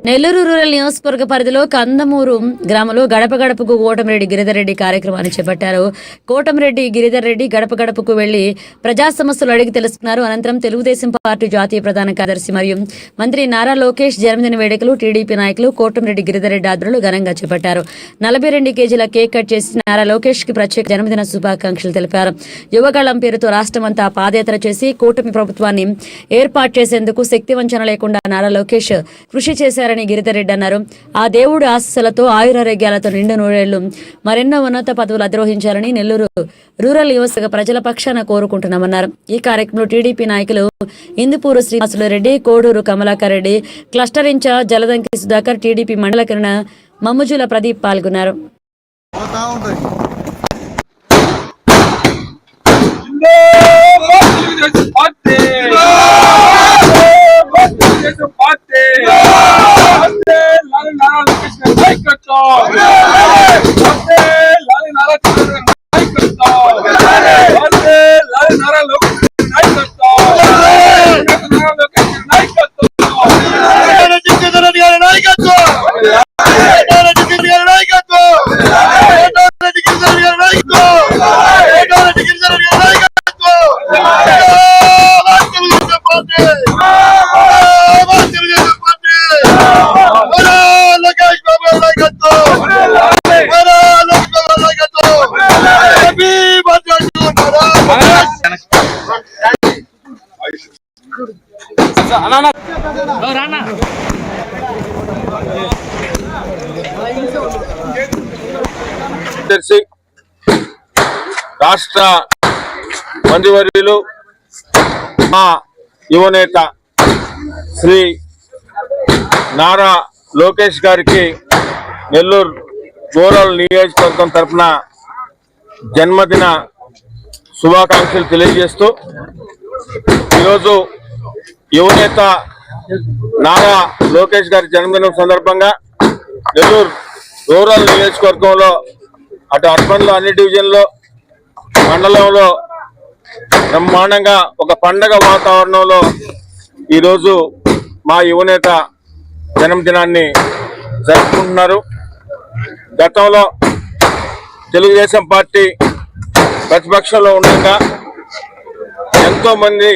Nellore rural నియోజకవర్గ పరిధిలో కందమూరు గ్రామంలో గడప గడపకు కోటమిరెడ్డి గిరిధర్ రెడ్డి కార్యక్రమాన్ని చేపట్టారు. కోటమిరెడ్డి గిరిధర్ రెడ్డి గడప గడపకు వెళ్లి ప్రజా సమస్యలు అడిగి తెలుసుకున్నారు. అనంతరం తెలుగుదేశం పార్టీ జాతీయ ప్రధాన కార్యదర్శి మరియు మంత్రి నారా లోకేష్ జన్మదిన వేడుకలు టీడీపీ నాయకులు కోటమిరెడ్డి గిరిధర్ రెడ్డి ఆధ్వర్యంలో ఘనంగా చేపట్టారు. 42 కేజీల కేక్ కట్ చేసి నారా లోకేష్ కి ప్రత్యేక జన్మదిన శుభాకాంక్షలు తెలిపారు. యువగళం పేరుతో రాష్ట్రమంతా పాదయాత్ర చేసి కూటమి ప్రభుత్వాన్ని ఏర్పాటు చేసేందుకు శక్తివంచన లేకుండా నారా లోకేష్ కృషి చేశారని గిరిధర్ రెడ్డి అన్నారు. ఆ దేవుడి ఆశీస్సులతో ఆయురారోగ్యాలతో నిండు నూరేళ్లు మరెన్నో ఉన్నత పదవులు అధిరోహించాలని నెల్లూరు రూరల్ నియోజక ప్రజల పక్షాన కోరుకుంటున్నామన్నారు. ఈ కార్యక్రమంలో టీడీపీ నాయకులు Indupuru Srinivasulu Reddy, Koduru Kamalakar Reddy, cluster incharge Jaladanki Sudhakar, TDP మండల కిరణ మమ్ముజుల ప్రదీప్ పాల్గొన్నారు. రాష్ట్ర మంత్రివర్యులు మా యువనేత శ్రీ నారా లోకేష్ గారికి నెల్లూరు రూరల్ నియోజకవర్గం తరఫున జన్మదిన శుభాకాంక్షలు తెలియజేస్తూ ఈరోజు యువనేత నారా లోకేష్ గారి జన్మదినం సందర్భంగా నెల్లూరు రూరల్ నియోజకవర్గంలో అటు అర్బన్లో అన్ని డివిజన్లో మండలంలో బ్రహ్మాండంగా ఒక పండగ వాతావరణంలో ఈరోజు మా యువనేత జన్మదినాన్ని జరుపుకుంటున్నారు. గతంలో తెలుగుదేశం పార్టీ ప్రతిపక్షంలో ఉండగా ఎంతోమంది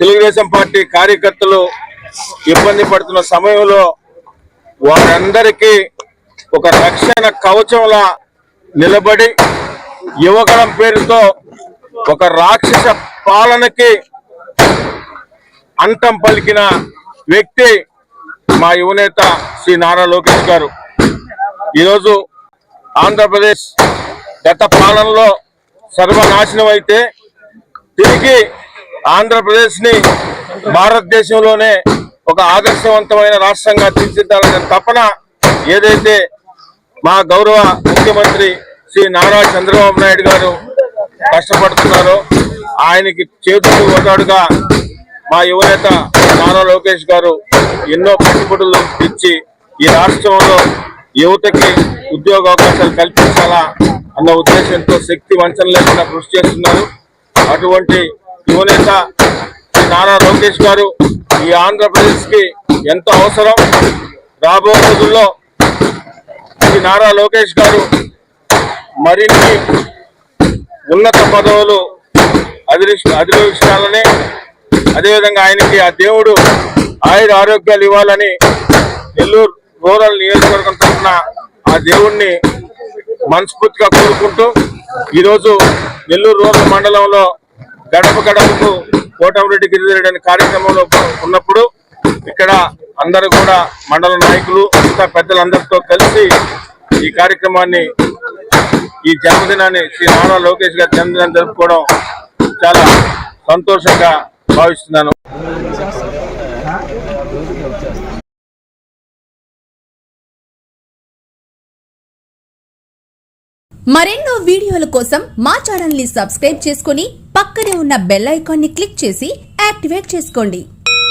తెలుగుదేశం పార్టీ కార్యకర్తలు ఇబ్బంది పడుతున్న సమయంలో వారందరికీ ఒక రక్షణ కవచంలా నిలబడి యువగళం పేరుతో ఒక రాక్షస పాలనకి అంతం పలికిన వ్యక్తి మా యువనేత శ్రీ నారా లోకేష్ గారు. ఈరోజు ఆంధ్రప్రదేశ్ గత పాలనలో సర్వనాశనం అయితే తిరిగి ఆంధ్రప్రదేశ్ ని భారతదేశంలోనే ఒక ఆదర్శవంతమైన రాష్ట్రంగా తీర్చిదిద్దాలనే తపన ఏదైతే మా గౌరవ ముఖ్యమంత్రి శ్రీ నారా చంద్రబాబు నాయుడు గారు కష్టపడుతున్నారో ఆయనకి చేతులు ఓదాడుగా మా యువనేత నారా లోకేష్ గారు ఎన్నో పెట్టుబడులు ఇచ్చి ఈ రాష్ట్రంలో యువతకి ఉద్యోగ అవకాశాలు కల్పించాలా అన్న ఉద్దేశంతో శక్తి వంచన లేకుండా కృషి చేస్తున్నారు. అటువంటి యువనేత శ్రీ నారా లోకేష్ గారు ఈ ఆంధ్రప్రదేశ్ కి ఎంతో అవసరం. రాబో రోజుల్లో శ్రీ నారా లోకేష్ గారు మరిన్ని ఉన్నత పదవులు అధిరోహించాలని, అదేవిధంగా ఆయనకి ఆ దేవుడు ఆయుర ఆరోగ్యాలు ఇవ్వాలని నెల్లూరు రూరల్ నియోజకవర్గం తరఫున ఆ దేవుణ్ణి మనస్ఫూర్తిగా కోరుకుంటూ ఈరోజు నెల్లూరు రూరల్ మండలంలో గడప గడపకు కోటమిరెడ్డి గిరిధర్ రెడ్డి అనే కార్యక్రమంలో ఉన్నప్పుడు ఇక్కడ అందరూ కూడా మండల నాయకులు ఇంకా పెద్దలందరితో కలిసి ఈ కార్యక్రమాన్ని ఈ జన్మదినాన్ని శ్రీ నారా లోకేష్ గారి జన్మదినాన్ని జరుపుకోవడం చాలా సంతోషంగా భావిస్తున్నాను. మరెన్నో వీడియోల కోసం మా ఛానల్ ని సబ్స్క్రైబ్ చేసుకుని పక్కనే ఉన్న బెల్ ఐకాన్ ని క్లిక్ చేసి యాక్టివేట్ చేసుకోండి.